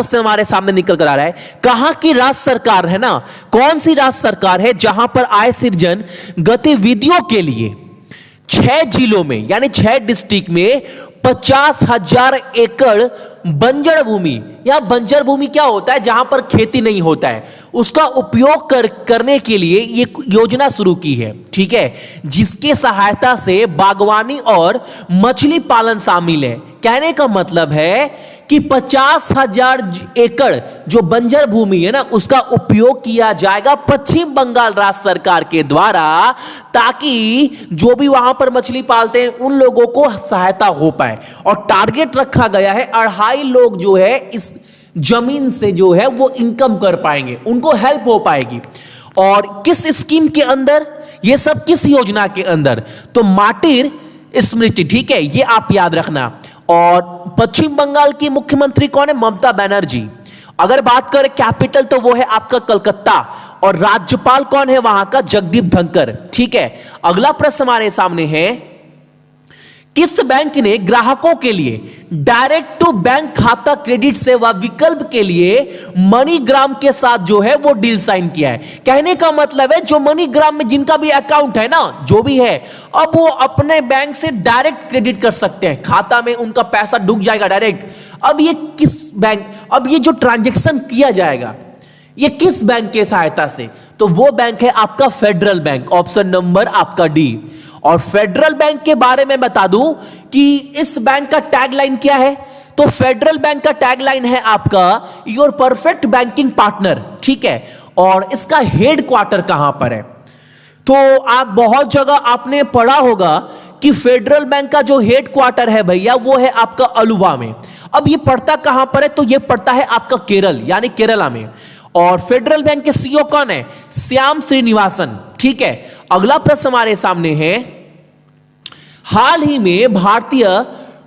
से हमारे सामने निकल कर आ रहा है। कहां की राज्य सरकार है ना, कौन सी राज्य सरकार है जहां पर आय सृजन गतिविधियों के लिए 6 जिलों में यानी 6 डिस्ट्रिक्ट में 50,000 एकड़ बंजर भूमि, या बंजर भूमि क्या होता है, जहां पर खेती नहीं होता है, उसका उपयोग करने के लिए ये योजना शुरू की है। ठीक है, जिसके सहायता से बागवानी और मछली पालन शामिल है। कहने का मतलब है कि 50,000 एकड़ जो बंजर भूमि है ना, उसका उपयोग किया जाएगा पश्चिम बंगाल राज्य सरकार के द्वारा, ताकि जो भी वहां पर मछली पालते हैं उन लोगों को सहायता हो पाए। और टारगेट रखा गया है 2.5 लोग जो है इस जमीन से जो है वो इनकम कर पाएंगे, उनको हेल्प हो पाएगी। और किस स्कीम के अंदर, ये सब किस योजना के अंदर, तो माटिर स्मृति। ठीक है, ये आप याद रखना। और पश्चिम बंगाल की मुख्यमंत्री कौन है, ममता बनर्जी। अगर बात करें कैपिटल तो वो है आपका कलकत्ता, और राज्यपाल कौन है वहां का, जगदीप धनखड़। ठीक है, अगला प्रश्न हमारे सामने है, किस बैंक ने ग्राहकों के लिए डायरेक्ट टू बैंक खाता क्रेडिट सेवा विकल्प के लिए मनीग्राम के साथ जो है वो डील साइन किया है। कहने का मतलब है जो मनीग्राम में जिनका भी अकाउंट है ना, जो भी है, अब वो अपने बैंक से डायरेक्ट क्रेडिट कर सकते हैं, खाता में उनका पैसा डूब जाएगा डायरेक्ट। अब ये किस बैंक, अब ये जो ट्रांजैक्शन किया जाएगा ये किस बैंक के सहायता से, तो वो बैंक है आपका फेडरल बैंक, ऑप्शन नंबर आपका डी। और फेडरल बैंक के बारे में बता दूं कि इस बैंक का टैगलाइन क्या है, तो फेडरल बैंक का टैगलाइन है आपका योर परफेक्ट बैंकिंग पार्टनर। ठीक है, और इसका हेड क्वार्टर कहां पर है, तो आप बहुत जगह आपने पढ़ा होगा कि फेडरल बैंक का जो हेड क्वार्टर है भैया वो है आपका अलुवा में। अब ये पड़ता कहां पर है, तो ये पड़ता है आपका केरल यानी केरला में। और फेडरल बैंक के सीईओ कौन है, श्याम श्रीनिवासन। ठीक है, अगला प्रश्न हमारे सामने है, हाल ही में भारतीय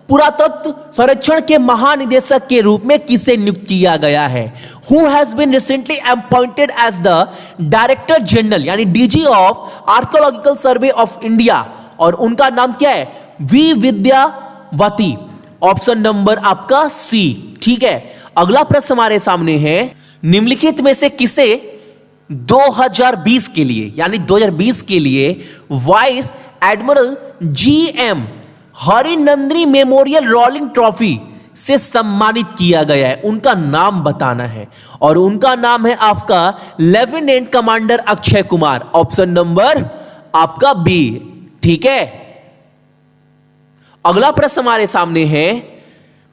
पुरातत्व संरक्षण के महानिदेशक के रूप में किसे नियुक्त किया गया है, who has been recently appointed as the director general यानी DG of archaeological survey of India, और उनका नाम क्या है, वी विद्यावती, ऑप्शन नंबर आपका सी। ठीक है, अगला प्रश्न हमारे सामने है, निम्नलिखित में से किसे 2020 के लिए यानी 2020 के लिए vice admiral GM Hiranandani memorial rolling trophy से सम्मानित किया गया है, उनका नाम बताना है, और उनका नाम है आपका lieutenant commander Akshay Kumar, option number आपका बी। ठीक है, अगला प्रश्न हमारे सामने है,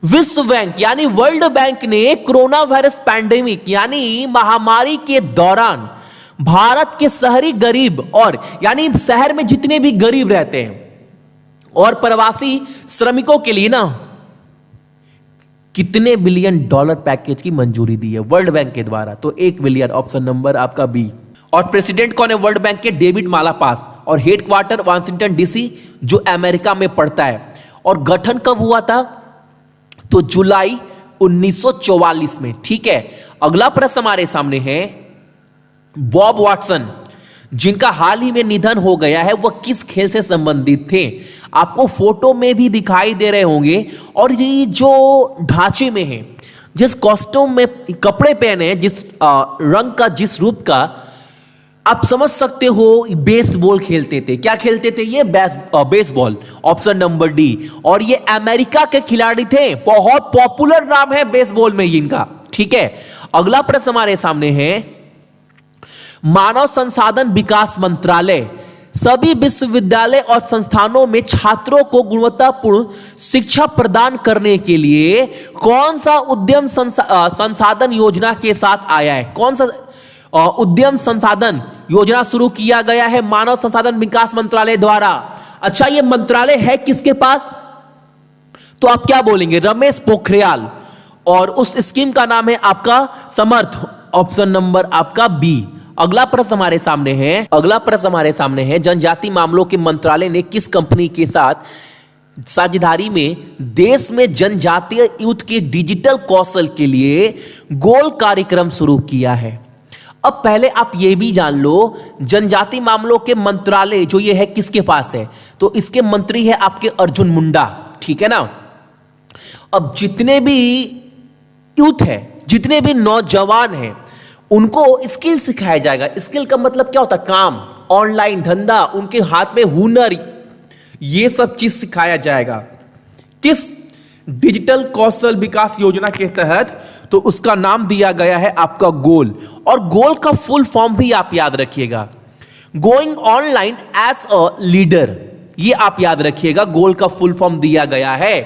विश्व बैंक यानी वर्ल्ड बैंक ने कोरोना वायरस पैंडेमिक यानी महामारी के दौरान भारत के शहरी गरीब और यानी शहर में जितने भी गरीब रहते हैं और प्रवासी श्रमिकों के लिए ना कितने बिलियन डॉलर पैकेज की मंजूरी दी है वर्ल्ड बैंक के द्वारा, तो 1 बिलियन, ऑप्शन नंबर आपका बी। और प्रेसिडेंट कौन है वर्ल्ड बैंक के, डेविड मालापास, और हेडक्वार्टर वाशिंगटन डीसी जो अमेरिका में पड़ता है। और गठन कब हुआ था, तो जुलाई 1944 में। ठीक है, अगला प्रश्न हमारे सामने है, बॉब वाटसन जिनका हाल ही में निधन हो गया है वह किस खेल से संबंधित थे, आपको फोटो में भी दिखाई दे रहे होंगे, और ये जो ढांचे में है, जिस कॉस्ट्यूम में कपड़े पहने, जिस रंग का, जिस रूप का, आप समझ सकते हो बेसबॉल खेलते थे। क्या खेलते थे ये, बेसबॉल, ऑप्शन नंबर डी। और ये अमेरिका के खिलाड़ी थे, बहुत पॉपुलर नाम है बेसबॉल में इनका। ठीक है, अगला प्रश्न हमारे सामने है, मानव संसाधन विकास मंत्रालय सभी विश्वविद्यालय और संस्थानों में छात्रों को गुणवत्तापूर्ण शिक्षा प्रदान करने के लिए कौन सा उद्यम संसाधन योजना के साथ आया है, कौन सा उद्यम संसाधन योजना शुरू किया गया है मानव संसाधन विकास मंत्रालय द्वारा। अच्छा, ये मंत्रालय है किसके पास, तो आप क्या बोलेंगे, रमेश पोखरियाल, और उस स्कीम का नाम है आपका समर्थ, ऑप्शन नंबर आपका बी। अगला प्रश्न हमारे सामने है, जनजाति मामलों के मंत्रालय ने किस कंपनी के साथ साझेदारी में देश में जनजातीय यूथ के डिजिटल कौशल के लिए गोल कार्यक्रम शुरू किया है। अब पहले आप ये भी जान लो, जनजाति मामलों के मंत्रालय जो ये है किसके पास है, तो इसके मंत्री है आपके अर्जुन मुंडा। ठीक है ना, अब जितने भी यूथ है जितने भी नौजवान हैं उनको स्किल सिखाया जाएगा। स्किल का मतलब क्या होता है? काम, ऑनलाइन धंधा, उनके हाथ में हुनर, ये सब चीज सिखाया जाएगा। किस डिजिटल कौशल विकास योजना के तहत? तो उसका नाम दिया गया है आपका गोल, और गोल का फुल फॉर्म भी आप याद रखिएगा, going online as a leader. ये आप याद रखिएगा, गोल का फुल फॉर्म दिया गया है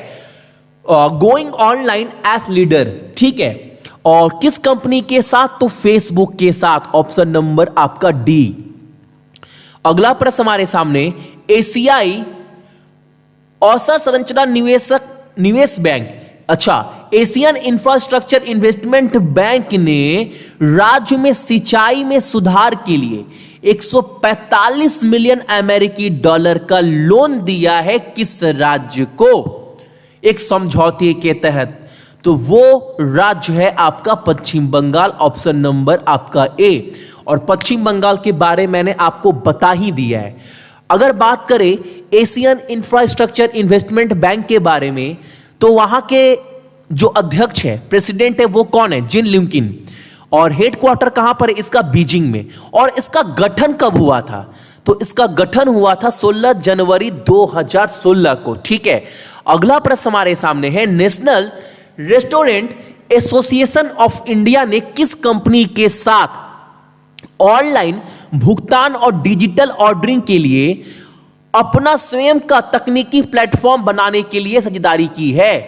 गोइंग ऑनलाइन एज लीडर, ठीक है। और किस कंपनी के साथ? तो फेसबुक के साथ, ऑप्शन नंबर आपका डी। अगला प्रश्न हमारे सामने, एशियाई अवसर संरचना निवेश बैंक, अच्छा, एशियन इंफ्रास्ट्रक्चर इन्वेस्टमेंट बैंक ने राज्य में सिंचाई में सुधार के लिए 145 मिलियन अमेरिकी डॉलर का लोन दिया है। किस राज्य को? एक समझौते के तहत। तो वो राज्य है आपका पश्चिम बंगाल, ऑप्शन नंबर आपका ए। और पश्चिम बंगाल के बारे में मैंने आपको बता ही दिया है। अगर बात करें एशियन इंफ्रास्ट्रक्चर इन्वेस्टमेंट बैंक के बारे में, तो वहां के जो अध्यक्ष है, प्रेसिडेंट है, वो कौन है? जिन लिंकिन। और हेडक्वार्टर कहां पर है इसका? बीजिंग में। और इसका गठन कब हुआ था? तो इसका गठन हुआ था 16 जनवरी 2016 को, ठीक है। अगला प्रश्न हमारे सामने है, national restaurant association of India ने किस कंपनी के साथ ऑनलाइन भुगतान और डिजिटल ऑर्डरिंग के लिए अपना स्वयं का तकनीकी प्लेटफॉर्म बनाने के लिए साझेदारी की है?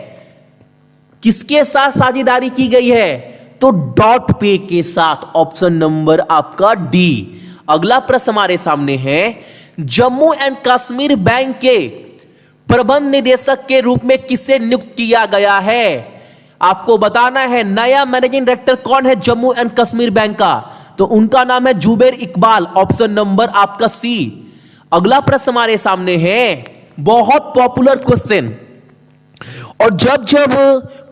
किसके साथ साझेदारी की गई है? तो डॉट पे के साथ, ऑप्शन नंबर आपका डी। अगला प्रश्न हमारे सामने है, जम्मू एंड कश्मीर बैंक के प्रबंध निदेशक के रूप में किसे नियुक्त किया गया है? आपको बताना है नया मैनेजिंग डायरेक्टर कौन है जम्मू एंड कश्मीर बैंक का? तो उनका नाम है जुबेर इकबाल, ऑप्शन नंबर आपका सी। अगला प्रश्न हमारे सामने है, बहुत पॉपुलर क्वेश्चन, और जब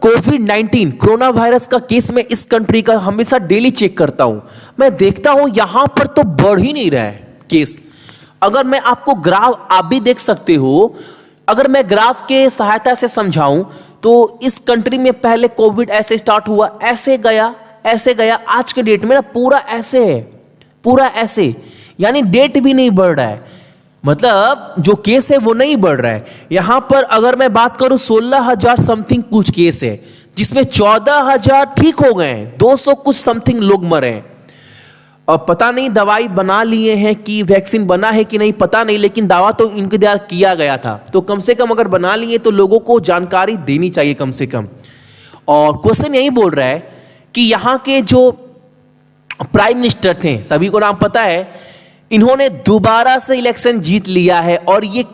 कोविड-19 कोरोना वायरस का केस में इस कंट्री का हमेशा डेली चेक करता हूं, मैं देखता हूं यहां पर तो बढ़ ही नहीं रहा है केस। अगर मैं आपको ग्राफ, आप भी देख सकते हो, अगर मैं ग्राफ के सहायता से समझाऊं तो इस कंट्री में पहले कोविड ऐसे स्टार्ट हुआ, ऐसे गया, आज के डेट में ना पूरा ऐसे है, पूरा ऐसे, यानी डेट भी नहीं बढ़ रहा है, मतलब जो केस है वो नहीं बढ़ रहा है। यहां पर अगर मैं बात करूं 16,000 समथिंग कुछ केस है, जिसमें 14,000 ठीक हो गए हैं, 200 कुछ समथिंग लोग मरे हैं। अब पता नहीं दवाई बना लिए हैं कि वैक्सीन बना है कि नहीं, पता नहीं, लेकिन दावा तो इनके द्वारा किया गया था। तो कम से कम अगर बना लिए तो लोगों को जानकारी देनी चाहिए कम से कम। और क्वेश्चन यही बोल रहा है कि यहां के जो प्राइम मिनिस्टर थे, सभी को नाम पता है, इन्होंने दोबारा से इलेक्शन जीत लिया है, और ये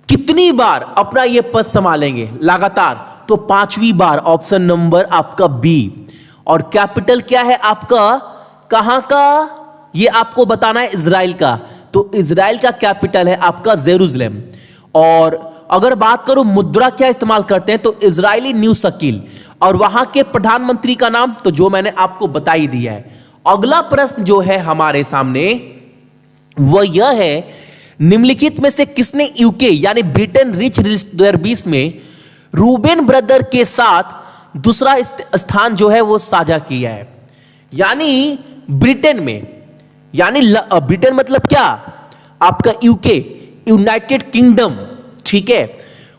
कितनी बार अपना ये पद संभालेंगे लगातार? तो 5वीं बार, ऑप्शन नंबर आपका बी। और कैपिटल क्या है आपका, कहां का, ये आपको बताना है, इजराइल का। तो इजराइल का कैपिटल है आपका जेरूसलम। और अगर बात करूं मुद्रा क्या इस्तेमाल करते हैं, तो इजरायली न्यू शकील। और वहां के प्रधानमंत्री का नाम, तो जो मैंने आपको बता ही दिया है। अगला प्रश्न जो है हमारे सामने वह यह है, निम्नलिखित में से किसने यूके यानी ब्रिटेन रिच 2020 में रूबेन ब्रदर के साथ दूसरा स्थान जो है वो साझा किया है? यानी ब्रिटेन में, यानी ब्रिटेन मतलब क्या आपका? यूके, यूनाइटेड किंगडम, ठीक है।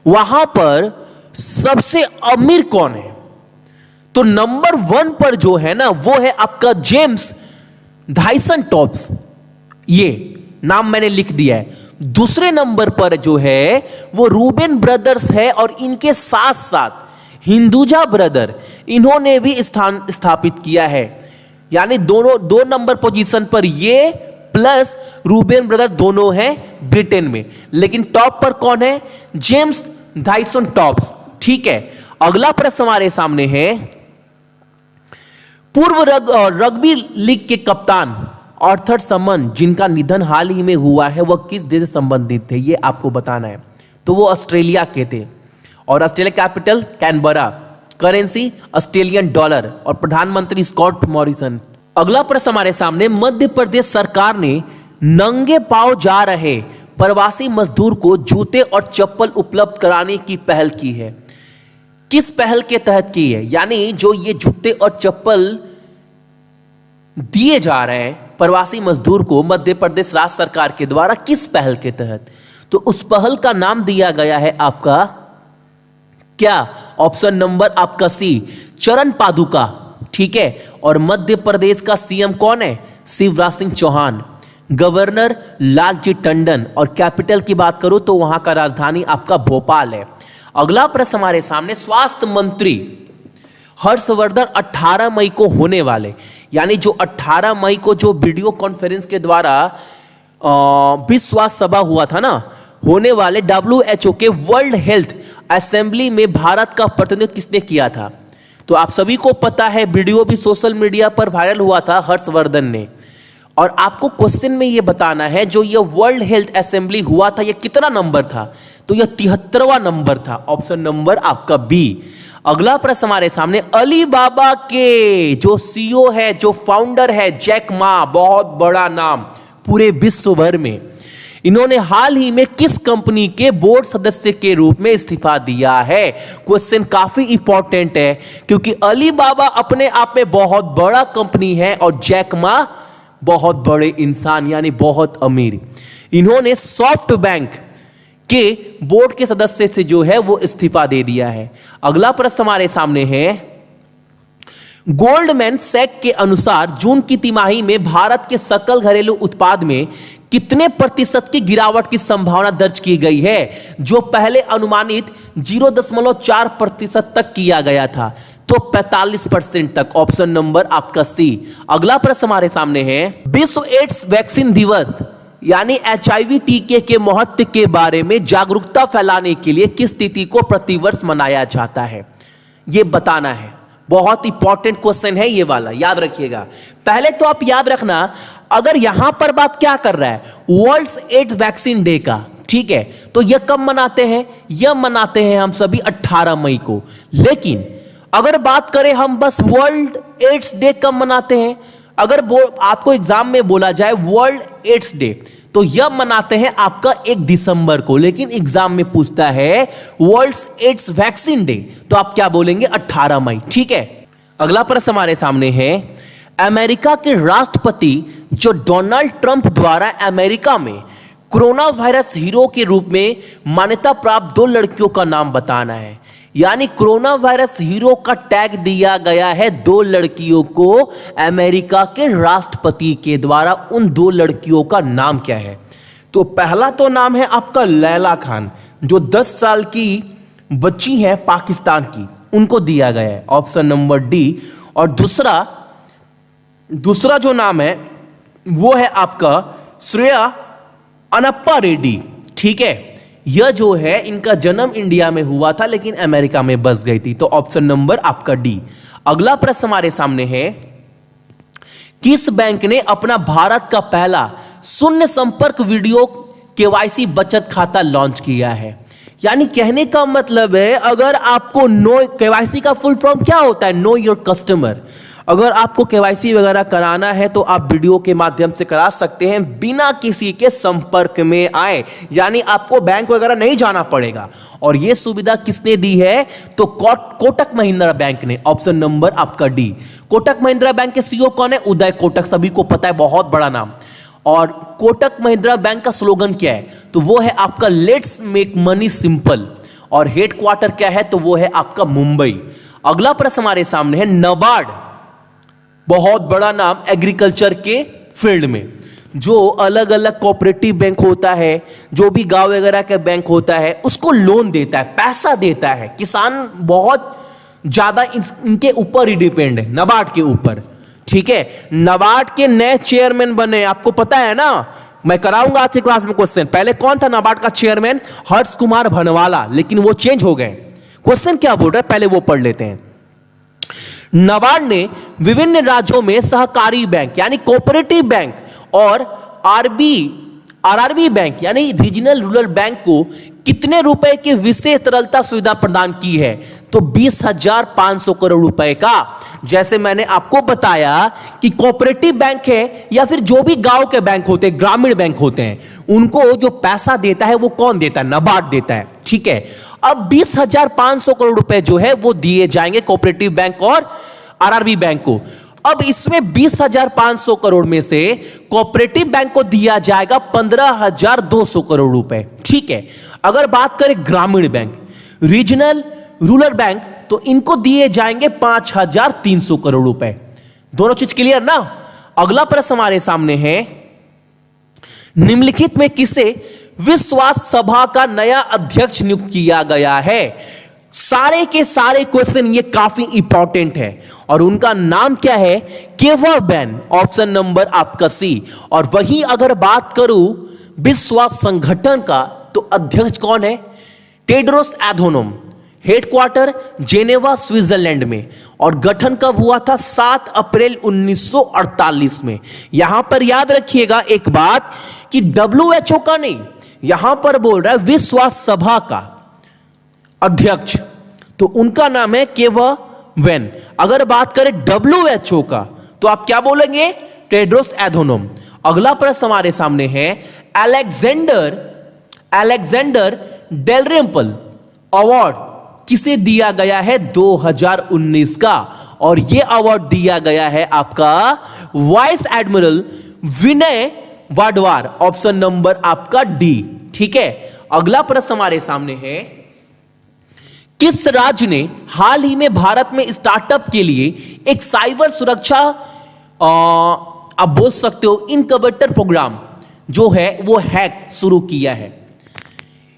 वहां पर सबसे अमीर कौन है? तो नंबर 1 पर जो है ना वो है आपका जेम्स डायसन टॉप्स, ये नाम मैंने लिख दिया है। दूसरे नंबर पर जो है वो रूबेन ब्रदर्स है, और इनके साथ साथ हिंदुजा ब्रदर, इन्होंने भी स्थान स्थापित किया है। यानी दोनों 2 नंबर पोजीशन पर ये प्लस रूबेन ब्रदर दोनों हैं ब्रिटेन में, लेकिन टॉप पर कौन है? जेम्स डायसन टॉप्स, ठीक है। अगला प्रश्न हमारे सामने है, पूर्व रग्बी लीग के कप्तान आर्थर समन जिनका निधन हाल ही में हुआ है, वह किस देश से संबंधित थे? ये आपको बताना है। तो वो ऑस्ट्रेलिया के थे, और Australia capital Canberra, currency Australian dollar, और प्रधानमंत्री स्कॉट मॉरिसन। अगला प्रश्न हमारे सामने, मध्य प्रदेश सरकार ने नंगे पांव जा रहे प्रवासी मजदूर को जूते और चप्पल उपलब्ध कराने की पहल की है। किस पहल के तहत की है? यानी जो ये जूते और चप्पल दिए जा रहे हैं प्रवासी मजदूर को मध्य प्रदेश राज्य सरकार के द्वारा, किस पहल के तहत? तो उस पहल का नाम दिया गया है आपका क्या? ऑप्शन नंबर आपका सी, चरण पादुका। ठीक है, और मध्य प्रदेश का सीएम कौन है? शिवराज सिंह चौहान। गवर्नर लालजी टंडन। और कैपिटल की बात करूं तो वहां का राजधानी आपका भोपाल है। अगला प्रश्न हमारे सामने, स्वास्थ्य मंत्री हर्षवर्धन 18 मई को होने वाले, यानी जो 18 मई को जो वीडियो कॉन्फ्रेंस के द्वारा विश्व स्वास्थ्य सभा हुआ था ना, होने वाले WHO के वर्ल्ड हेल्थ असेंबली में भारत का प्रतिनिधित्व किसने किया था? तो आप सभी को पता है, वीडियो भी सोशल मीडिया पर वायरल हुआ था हर्षवर्धन ने। और आपको क्वेश्चन में यह बताना है, जो ये वर्ल्ड हेल्थ असेंबली हुआ था, यह कितना नंबर था? तो यह 73वां नंबर था। ऑप्शन नंबर आपका बी। अगला प्रश्न हमारे सामने, अलीबाबा के जो सीईओ है, जो फाउंडर है, जैक मा, बहुत बड़ा नाम पूरे विश्व भर में, इन्होंने हाल ही में किस कंपनी के बोर्ड सदस्य के रूप में इस्तीफा दिया है? क्वेश्चन काफी इंपॉर्टेंट है, क्योंकि अलीबाबा अपने आप में बहुत बड़ा कंपनी है और जैक मा बहुत बड़े इंसान, यानी बहुत अमीर। इन्होंने सॉफ्ट बैंक के बोर्ड के सदस्य से जो है वो इस्तीफा दे दिया है। अगला प्रश्न हमारे सामने है, गोल्डमैन सैक के अनुसार जून की तिमाही में भारत के सकल घरेलू उत्पाद में कितने प्रतिशत की गिरावट की संभावना दर्ज की गई है, जो पहले अनुमानित 0.4% तक किया गया था? तो 45% तक। ऑप्शन नंबर आपका सी। अगला प्रश्न हमारे सामने है, विश्व एड्स वैक्सीन दिवस यानी HIV टीके के महत्व के बारे में जागरूकता फैलाने के लिए किस तिथि को प्रतिवर्ष मनाया जाता है? यह बताना है। बहुत इंपॉर्टेंट क्वेश्चन है ये वाला, याद रखिएगा। पहले तो आप याद रखना, अगर यहां पर बात क्या कर रहा है, वर्ल्ड एड्स वैक्सीन डे का, ठीक है, तो यह कब मनाते हैं? यह मनाते हैं हम सभी 18 मई को। लेकिन अगर बात करें हम बस वर्ल्ड एड्स डे कब मनाते हैं, अगर आपको एग्जाम में बोला जाए वर्ल्ड एड्स डे, तो यह मनाते हैं आपका 1 दिसंबर को। लेकिन एग्जाम में पूछता है वर्ल्ड एड्स वैक्सीन डे, तो आप क्या बोलेंगे? 18 मई। ठीक है, अगला प्रश्न हमारे सामने है, अमेरिका के राष्ट्रपति जो डोनाल्ड ट्रंप द्वारा अमेरिका में कोरोना वायरस हीरो के रूप में मान्यता प्राप्त 2 लड़कियों का नाम बताना है। यानी कोरोना वायरस हीरो का टैग दिया गया है 2 लड़कियों को अमेरिका के राष्ट्रपति के द्वारा। उन 2 लड़कियों का नाम क्या है? तो पहला तो नाम है आपका लैला खान, जो 10 साल की बच्ची है पाकिस्तान की, उनको दिया गया है। Option number D. और दूसरा जो नाम है वो है आपका श्रेया अनप्पा रेड्डी। ठीक है, यह जो है इनका जन्म इंडिया में हुआ था लेकिन अमेरिका में बस गई थी। तो ऑप्शन नंबर आपका डी। अगला प्रश्न हमारे सामने है, किस बैंक ने अपना भारत का पहला शून्य संपर्क वीडियो केवाईसी बचत खाता लॉन्च किया है? यानी कहने का मतलब है, अगर आपको नो केवाईसी का फुल फॉर्म क्या होता है? Know your customer. अगर आपको केवाईसी वगैरह कराना है तो आप वीडियो के माध्यम से करा सकते हैं बिना किसी के संपर्क में आए, यानी आपको बैंक वगैरह नहीं जाना पड़ेगा। और यह सुविधा किसने दी है? तो कोटक महिंद्रा बैंक ने। ऑप्शन नंबर आपका डी। कोटक महिंद्रा बैंक के सीईओ कौन है? उदय कोटक, सभी को पता है, बहुत बड़ा नाम। और कोटक महिंद्रा बैंक का स्लोगन क्या है? तो वो है आपका लेट्स मेक मनी सिंपल। और हेडक्वार्टर क्या है? तो वो है आपका मुंबई। अगला प्रश्न हमारे सामने है, नाबार्ड, बहुत बड़ा नाम एग्रीकल्चर के फील्ड में, जो अलग अलग कोऑपरेटिव बैंक होता है, जो भी गांव वगैरह का बैंक होता है, उसको लोन देता है, पैसा देता है। किसान बहुत ज्यादा इनके ऊपर ही डिपेंड है, नाबार्ड के ऊपर। ठीक है, नाबार्ड के नए चेयरमैन बने, आपको पता है ना, मैं कराऊंगा आज की क्लास में क्वेश्चन। पहले कौन था नाबार्ड का चेयरमैन? हर्ष कुमार भनवाला, लेकिन वो चेंज हो गए। क्वेश्चन क्या बोल रहा है, पहले वो पढ़ लेते हैं। नाबार्ड ने विभिन्न राज्यों में सहकारी बैंक यानी कोऑपरेटिव बैंक और आरआरबी बैंक यानी रीजनल रूरल बैंक को कितने रुपए की विशेष तरलता सुविधा प्रदान की है? तो 20,500 करोड़ रुपए का। जैसे मैंने आपको बताया कि कोऑपरेटिव बैंक है या फिर जो भी गांव के बैंक होते हैं, ग्रामीण बैंक होते हैं, उनको जो पैसा देता है वो कौन देता है? नाबार्ड देता है। ठीक है, अब 20,500 करोड़ रुपए जो है वो दिए जाएंगे कोऑपरेटिव बैंक और आरआरबी बैंक को। अब इसमें 20,500 करोड़ में से कोऑपरेटिव बैंक को दिया जाएगा 15,200 करोड़ रुपए। ठीक है, अगर बात करें ग्रामीण बैंक, रीजनल, रूरल बैंक, तो इनको दिए जाएंगे 5,300 करोड़ रुपए। दोनों चीज क्लियर ना। अगला प्रश्न हमारे सामने है, निम्नलिखित में किसे विश्वास सभा का नया अध्यक्ष नियुक्त किया गया है? सारे के सारे क्वेश्चन ये काफी इंपॉर्टेंट है और उनका नाम क्या है? केवरबैन, ऑप्शन नंबर आपका सी। और वहीं अगर बात करूं विश्वास संगठन का, तो अध्यक्ष कौन है? टेड्रोस एधोनोम, हेडक्वार्टर जेनेवा स्विट्जरलैंड में, और गठन कब हुआ था? 7 अप्रैल 1948 में। यहां पर याद रखिएगा एक बात कि WHO का नहीं, यहां पर बोल रहा है विश्वास सभा का अध्यक्ष, तो उनका नाम है केवरबैन। अगर बात करें WHO का, तो आप क्या बोलेंगे? टेड्रोस एधोनोम। अगला प्रश्न हमारे सामने है, अलेक्जेंडर डेलरेम्पल अवार्ड किसे दिया गया है 2019 का? और यह अवार्ड दिया गया है आपका वाइस एडमिरल विनय वाडवार, ऑप्शन नंबर आपका डी। ठीक है, अगला प्रश्न हमारे सामने है, किस राज्य ने हाल ही में भारत में स्टार्टअप के लिए एक साइबर सुरक्षा आप बोल सकते हो इनक्यूबेटर प्रोग्राम जो है वो हैक शुरू किया है?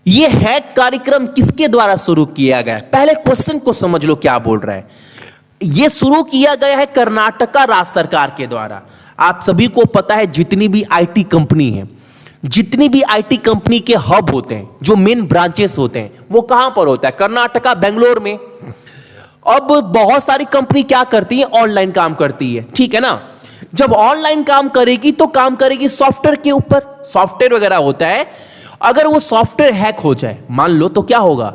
यह हैक कार्यक्रम किसके द्वारा शुरू किया गया? पहले क्वेश्चन को समझ लो क्या बोल रहा है। यह शुरू किया गया है कर्नाटका राज्य सरकार के द्वारा। आप सभी को पता है जितनी भी आईटी कंपनी है, जितनी भी आईटी कंपनी के हब होते हैं, जो मेन ब्रांचेस होते हैं, वो कहां पर होता है? कर्नाटका, बेंगलोर में। अब बहुत सारी कंपनी क्या करती है? ऑनलाइन काम करती है, ठीक है ना। जब ऑनलाइन काम करेगी तो काम करेगी सॉफ्टवेयर के ऊपर, सॉफ्टवेयर वगैरह होता है। अगर वो सॉफ्टवेयर हैक हो जाए मान लो, तो क्या होगा?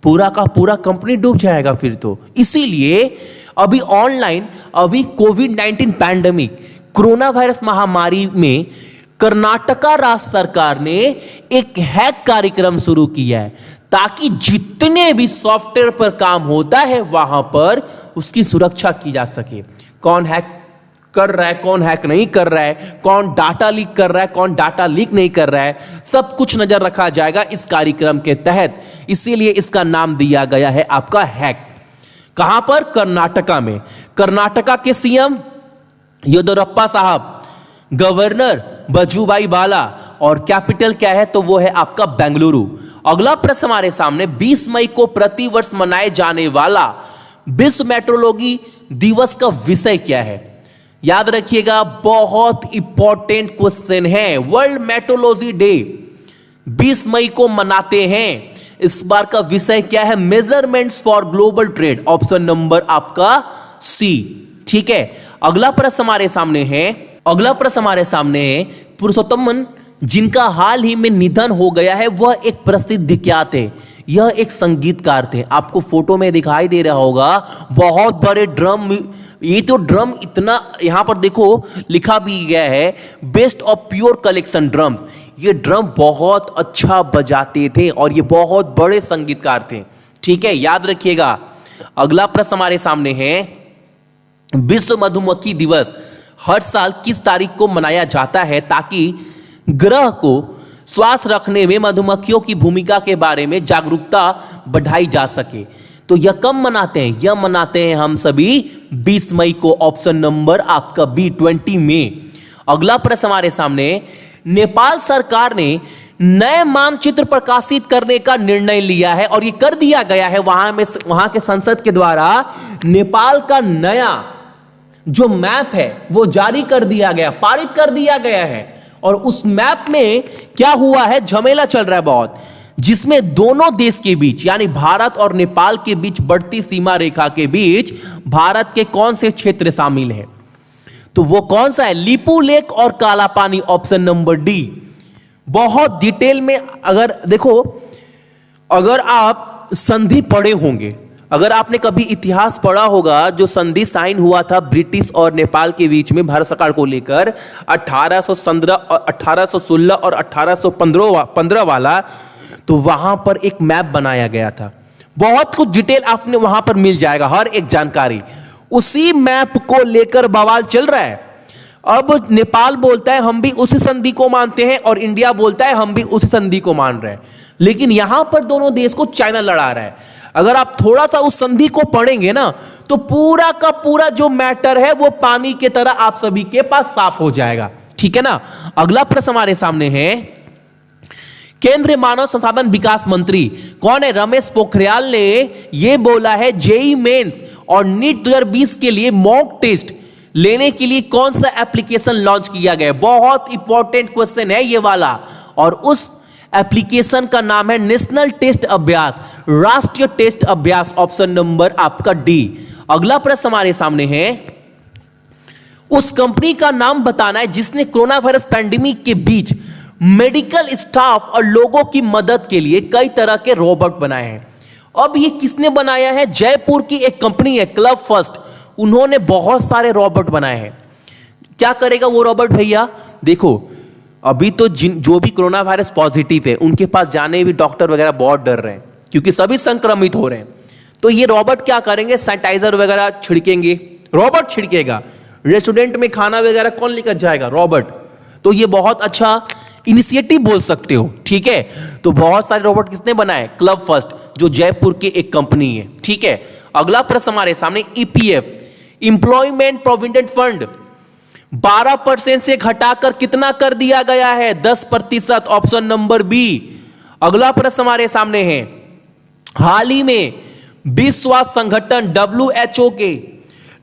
पूरा का पूरा कंपनी डूब जाएगा फिर तो। इसीलिए अभी ऑनलाइन, अभी कोविड-19 पैंडेमिक, कोरोना वायरस महामारी में कर्नाटका राज्य सरकार ने एक हैक कार्यक्रम शुरू किया है ताकि जितने भी सॉफ्टवेयर पर काम होता है वहां पर उसकी सुरक्षा की जा सके। कौन हैक कर रहा है, कौन हैक नहीं कर रहा है, कौन डाटा लीक कर रहा है, कौन डाटा लीक नहीं कर रहा है, सब कुछ नजर रखा जाएगा इस कार्यक्रम के तहत। इसीलिए इसका नाम दिया गया है आपका हैक। कहां पर? कर्नाटका में। कर्नाटका के सीएम येदियुरप्पा साहब, गवर्नर वजुभाई वाला, और कैपिटल क्या है? तो वो है आपका बेंगलुरु। अगला प्रश्न हमारे सामने, 20 मई को प्रतिवर्ष मनाए जाने वाला विश्व मेट्रोलॉजी दिवस का विषय क्या है? याद रखिएगा, बहुत इंपॉर्टेंट क्वेश्चन है। वर्ल्ड मेट्रोलॉजी डे 20 मई को मनाते हैं। इस बार का विषय क्या है? Measurements for global trade, option number आपका सी। ठीक है, अगला प्रश्न हमारे सामने है, पुरुषोत्तमन जिनका हाल ही में निधन हो गया है, वह एक प्रसिद्ध क्या थे? यह एक संगीतकार थे। आपको फोटो में दिखाई दे रहा होगा, बहुत बड़े ड्रम। ये तो ड्रम इतना, यहां पर देखो लिखा भी गया है best of pure collection drums. ये ड्रम बहुत अच्छा बजाते थे और ये बहुत बड़े संगीतकार थे। ठीक है, याद रखिएगा। अगला प्रश्न हमारे सामने है, विश्व मधुमक्खी दिवस हर साल किस तारीख को मनाया जाता है ताकि ग्रह को श्वास रखने में मधुमक्खियों की भूमिका के बारे में जागरूकता बढ़ाई जा सके? तो यह कब मनाते हैं? यह मनाते हैं हम सभी 20 मई को, ऑप्शन नंबर आपका बी 20 में। अगला प्रश्न हमारे सामने, नेपाल सरकार ने नए मानचित्र प्रकाशित करने का निर्णय लिया है और यह कर दिया गया है वहां के संसद के द्वारा। नेपाल का नया जो मैप है वो जारी कर दिया गया, पारित कर दिया गया है। और उस मैप में क्या हुआ है? झमेला चल रहा है बहुत, जिसमें दोनों देश के बीच यानी भारत और नेपाल के बीच बढ़ती सीमा रेखा के बीच भारत के कौन से क्षेत्र शामिल हैं? तो वो कौन सा है? लिपू लेक और काला पानी, ऑप्शन नंबर डी। बहुत डिटेल में अगर देखो, अगर आप संधि पढ़े होंगे, अगर आपने कभी इतिहास पढ़ा होगा, जो संधि साइन हुआ था ब्रिटिश और नेपाल के बीच में भारत सरकार को लेकर 1816 और 1815 वाला, तो वहां पर एक मैप बनाया गया था। बहुत कुछ डिटेल आपने वहां पर मिल जाएगा, हर एक जानकारी। उसी मैप को लेकर बवाल चल रहा है। अब नेपाल बोलता है हम भी उसी संधि को मानते हैं, और इंडिया बोलता है हम भी उसी संधि को मान रहे हैं। लेकिन यहां पर दोनों देश को चाइना लड़ा रहा है। अगर आप थोड़ा सा उस संधि को पढ़ेंगे ना, तो पूरा का पूरा जो मैटर है वो पानी की तरह आप सभी के पास साफ हो जाएगा। ठीक है ना। अगला प्रश्न हमारे सामने है, केंद्रीय मानव संसाधन विकास मंत्री कौन है? रमेश पोखरियाल ने यह बोला है जेईई मेंस और नीट 2020 के लिए मॉक टेस्ट लेने के लिए कौन सा एप्लीकेशन लॉन्च किया गया? बहुत इंपॉर्टेंट क्वेश्चन है ये वाला, और उस एप्लीकेशन का नाम है नेशनल टेस्ट अभ्यास, राष्ट्रीय टेस्ट अभ्यास। ऑप्शन नंबर आपका डी। अगला प्रश्न हमारे सामने है, उस कंपनी का नाम बताना है जिसने कोरोना वायरस पैंडेमिक के बीच मेडिकल स्टाफ और लोगों की मदद के लिए कई तरह के रोबोट बनाए हैं। अब ये किसने बनाया है? जयपुर की एक कंपनी है क्लब फर्स्ट, उन्होंने बहुत सारे रोबोट बनाए हैं। क्या करेगा वो रोबोट भैया? देखो, अभी तो जो भी कोरोना वायरस पॉजिटिव है उनके पास जाने भी डॉक्टर वगैरह बहुत डर रहे हैं, क्योंकि सभी संक्रमित हो रहे हैं। तो ये रोबोट क्या करेंगे? सैनिटाइजर वगैरह छिड़केंगे, रोबोट छिड़केगा। रेस्टोरेंट में खाना वगैरह कौन लेकर जाएगा? रोबोट। तो ये बहुत अच्छा इनिशिएटिव बोल सकते हो। ठीक है, तो बहुत सारे रोबोट किसने बनाए? क्लब फर्स्ट, जो जयपुर की एक कंपनी है। ठीक है। अगला प्रश्न हमारे सामने, ईपीएफ एम्प्लॉयमेंट प्रोविडेंट फंड 12% से घटाकर कितना कर दिया गया है? 10%। Option number B. अगला प्रश्न हमारे सामने है, हाल ही में विश्व स्वास्थ्य संगठन WHO के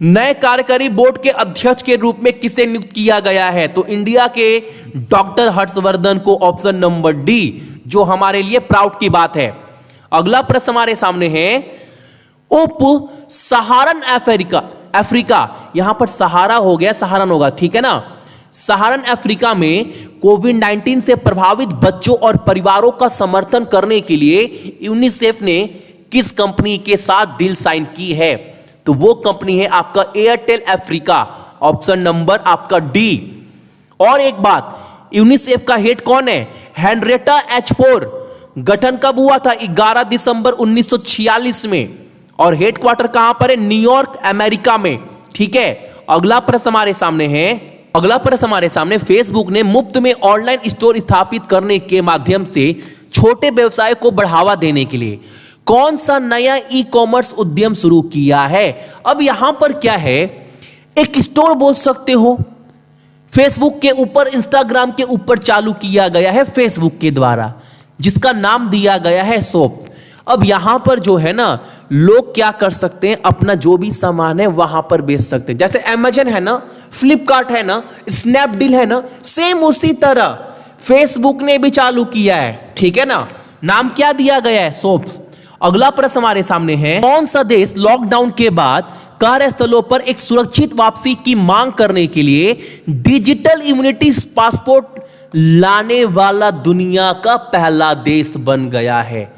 नए कार्यकारी बोर्ड के अध्यक्ष के रूप में किसे नियुक्त किया गया है? तो इंडिया के डॉक्टर हर्षवर्धन को। ऑप्शन नंबर डी, जो हमारे लिए प्राउड की बात है। अगला प्रश्न हमारे सामने है, उप सहारन अफ्रीका, यहां पर सहारा हो गया, सहारन होगा, ठीक है ना। सहारन अफ्रीका में कोविड-19 से प्रभावित बच्चों और परिवारों का समर्थन करने के लिए यूनिसेफ ने किस कंपनी के साथ डील साइन की है? तो वो कंपनी है आपका एयरटेल अफ्रीका। ऑप्शन नंबर आपका डी। और एक बात, यूनिसेफ का हेड कौन है? हेनरिएटा एच4। गठन कब हुआ था? 11 दिसंबर 1946 में। और हेडक्वार्टर कहां पर है? न्यूयॉर्क, अमेरिका में। ठीक है। अगला प्रश्न हमारे सामने है, फेसबुक ने मुफ्त में ऑनलाइन स्टोर स्थापित करने के माध्यम से छोटे व्यवसाय को बढ़ावा देने के लिए कौन सा नया ई कॉमर्स उद्यम शुरू किया है? अब यहां पर क्या है, एक स्टोर बोल सकते हो, फेसबुक के ऊपर, इंस्टाग्राम के ऊपर चालू किया गया है फेसबुक के द्वारा, जिसका नाम दिया गया है शॉप। अब यहां पर जो है ना, लोग क्या कर सकते हैं, अपना जो भी सामान है वहां पर बेच सकते हैं। जैसे अमेजन है ना, फ्लिपकार्ट है ना, स्नैपडील है ना, सेम उसी तरह फेसबुक ने भी चालू किया है। ठीक है ना। नाम क्या दिया गया है? शॉप्स। अगला प्रश्न हमारे सामने है, कौन सा देश लॉकडाउन के बाद कार्यस्थलों पर एक सुरक्षित वापसी की मांग करने के लिए डिजिटल इम्यूनिटी पासपोर्ट लाने वाला दुनिया का पहला देश बन गया है?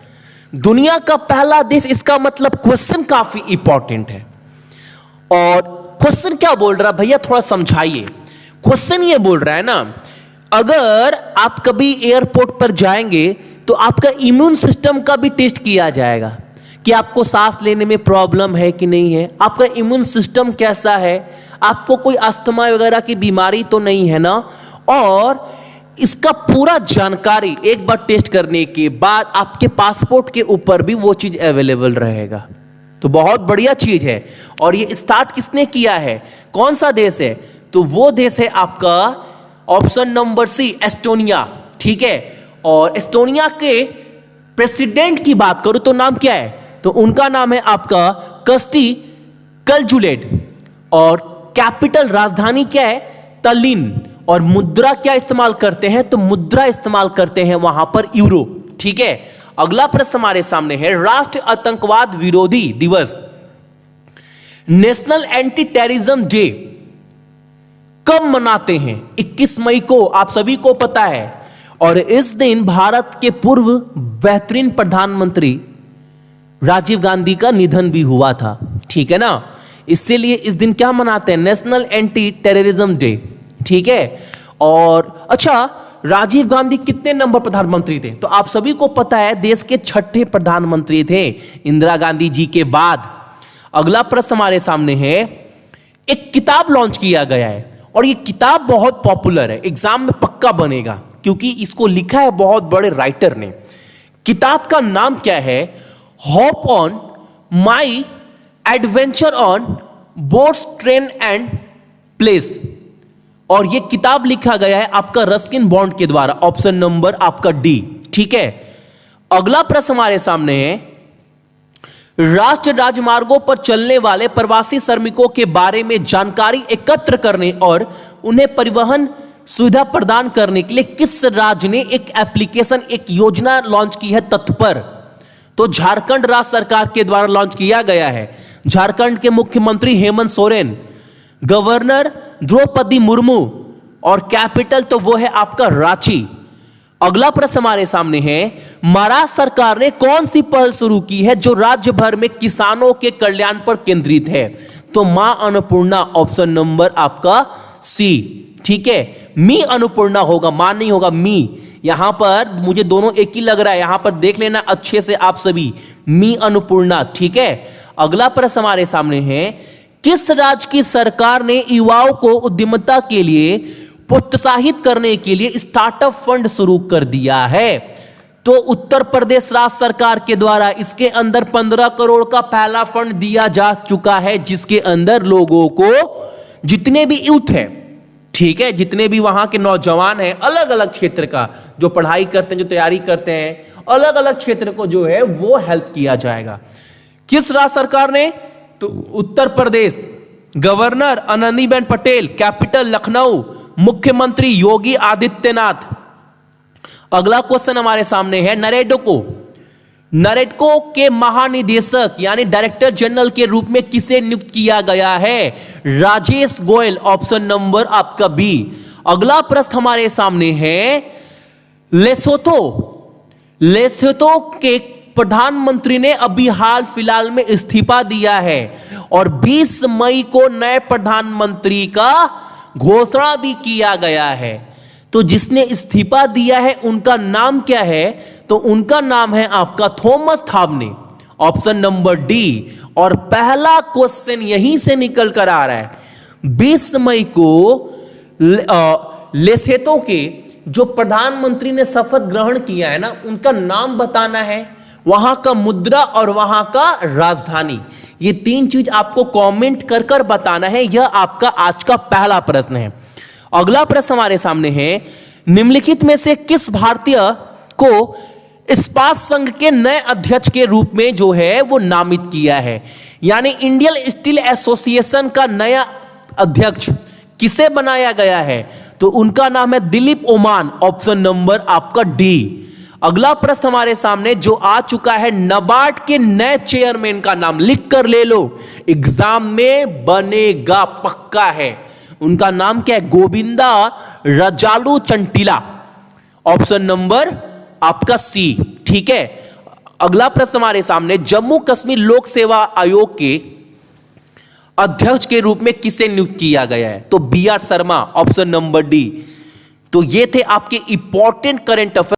दुनिया का पहला देश, इसका मतलब क्वेश्चन काफी इंपॉर्टेंट है। और क्वेश्चन क्या बोल रहा है भैया, थोड़ा समझाइए। क्वेश्चन ये बोल रहा है ना, अगर आप कभी एयरपोर्ट पर जाएंगे तो आपका इम्यून सिस्टम का भी टेस्ट किया जाएगा कि आपको सांस लेने में प्रॉब्लम है कि नहीं है, आपका इम्यून सिस्टम कैसा है, आपको कोई अस्थमा वगैरह की बीमारी तो नहीं है ना। और इसका पूरा जानकारी एक बार टेस्ट करने के बाद आपके पासपोर्ट के ऊपर भी वो चीज अवेलेबल रहेगा। तो बहुत बढ़िया चीज है। और ये स्टार्ट किसने किया है, कौन सा देश है? तो वो देश है आपका ऑप्शन नंबर सी, एस्टोनिया। ठीक है। और एस्टोनिया के प्रेसिडेंट की बात करूं तो नाम क्या है? तो उनका नाम है आपका कस्टी कलजुलेड। और कैपिटल, राजधानी क्या है? तल्लीन। और मुद्रा क्या इस्तेमाल करते हैं? तो मुद्रा इस्तेमाल करते हैं वहां पर यूरो। ठीक है। अगला प्रश्न हमारे सामने है, राष्ट्रीय आतंकवाद विरोधी दिवस, नेशनल एंटी टेररिज्म डे कब मनाते हैं? 21 मई को, आप सभी को पता है। और इस दिन भारत के पूर्व बेहतरीन प्रधानमंत्री राजीव गांधी का निधन भी हुआ था। ठीक है ना। इसीलिए इस दिन क्या मनाते हैं? National anti terrorism day. ठीक है। और अच्छा, राजीव गांधी कितने नंबर प्रधानमंत्री थे? तो आप सभी को पता है देश के छठे प्रधानमंत्री थे इंदिरा गांधी जी के बाद। अगला प्रश्न हमारे सामने है, एक किताब लॉन्च किया गया है और ये किताब बहुत पॉपुलर है, एग्जाम में पक्का बनेगा क्योंकि इसको लिखा है बहुत बड़े राइटर ने। किताब का नाम क्या है? Hop on my adventure on boats train and place. और यह किताब लिखा गया है आपका रस्किन बॉन्ड के द्वारा, ऑप्शन नंबर आपका डी। ठीक है, अगला प्रश्न हमारे सामने है, राष्ट्रीय राजमार्गों पर चलने वाले प्रवासी श्रमिकों के बारे में जानकारी एकत्र करने और उन्हें परिवहन सुविधा प्रदान करने के लिए किस राज्य ने एक एप्लीकेशन, एक योजना लॉन्च की है? तत्पर। तो झारखंड राज्य सरकार के द्वारा लॉन्च किया गया है। झारखंड के मुख्यमंत्री हेमंत सोरेन, गवर्नर द्रौपदी मुर्मू और कैपिटल तो वो है आपका रांची। अगला प्रश्न हमारे सामने है, महाराष्ट्र सरकार ने कौन सी पहल शुरू की है जो राज्य भर में किसानों के कल्याण पर केंद्रित है? तो मां अन्नपूर्णा, ऑप्शन नंबर आपका सी। ठीक है, मी अन्नपूर्णा होगा, मां नहीं होगा, मी। यहां पर मुझे दोनों एक ही लग रहा है, यहां पर देख लेना अच्छे से आप सभी, मी अन्नपूर्णा। ठीक है, अगला प्रश्न हमारे सामने है, किस राज्य की सरकार ने युवाओं को उद्यमिता के लिए प्रोत्साहित करने के लिए स्टार्टअप फंड शुरू कर दिया है? तो उत्तर प्रदेश राज्य सरकार के द्वारा इसके अंदर 15 करोड़ का पहला फंड दिया जा चुका है, जिसके अंदर लोगों को, जितने भी यूथ है, ठीक है, जितने भी वहां के नौजवान हैं, अलग अलग क्षेत्र का, जो पढ़ाई करते हैं, जो तैयारी करते हैं, अलग अलग क्षेत्र को जो है वो हेल्प किया जाएगा। किस राज्य सरकार ने? तो उत्तर प्रदेश, गवर्नर आनंदीबेन पटेल, कैपिटल लखनऊ, मुख्यमंत्री योगी आदित्यनाथ। अगला क्वेश्चन हमारे सामने है, नरेडको के महानिदेशक यानी डायरेक्टर जनरल के रूप में किसे नियुक्त किया गया है? राजेश गोयल, ऑप्शन नंबर आपका बी। अगला प्रश्न हमारे सामने है, लेसोथो के प्रधानमंत्री ने अभी हाल फिलहाल में इस्तीफा दिया है और 20 मई को नए प्रधानमंत्री का घोषणा भी किया गया है। तो जिसने इस्तीफा दिया है उनका नाम क्या है? तो उनका नाम है आपका थॉमस थाबने, ऑप्शन नंबर डी। और पहला क्वेश्चन यहीं से निकल कर आ रहा है, 20 मई को लेसोथो के जो प्रधानमंत्री ने शपथ ग्रहण किया है ना, उनका नाम बताना है, वहां का मुद्रा और वहां का राजधानी, ये तीन चीज आपको कमेंट कर कर बताना है। यह आपका आज का पहला प्रश्न है। अगला प्रश्न हमारे सामने है, निम्नलिखित में से किस भारतीय को इस्पात संघ के नए अध्यक्ष के रूप में जो है वो नामित किया है? यानी इंडियन स्टील एसोसिएशन का नया अध्यक्ष किसे बनाया गया है? तो उनका नाम है दिलीप ओमान, ऑप्शन नंबर आपका डी। अगला प्रश्न हमारे सामने जो आ चुका है, नाबार्ड के नए चेयरमैन का नाम लिख कर ले लो, एग्जाम में बनेगा, पक्का है। उनका नाम क्या है? गोविंदा रजालू चंटिला, ऑप्शन नंबर आपका सी। ठीक है, अगला प्रश्न हमारे सामने, जम्मू कश्मीर लोक सेवा आयोग के अध्यक्ष के रूप में किसे नियुक्त किया गया है? तो B R Sharma, option number D. तो ये थे आपके इंपॉर्टेंट करंट अफेयर।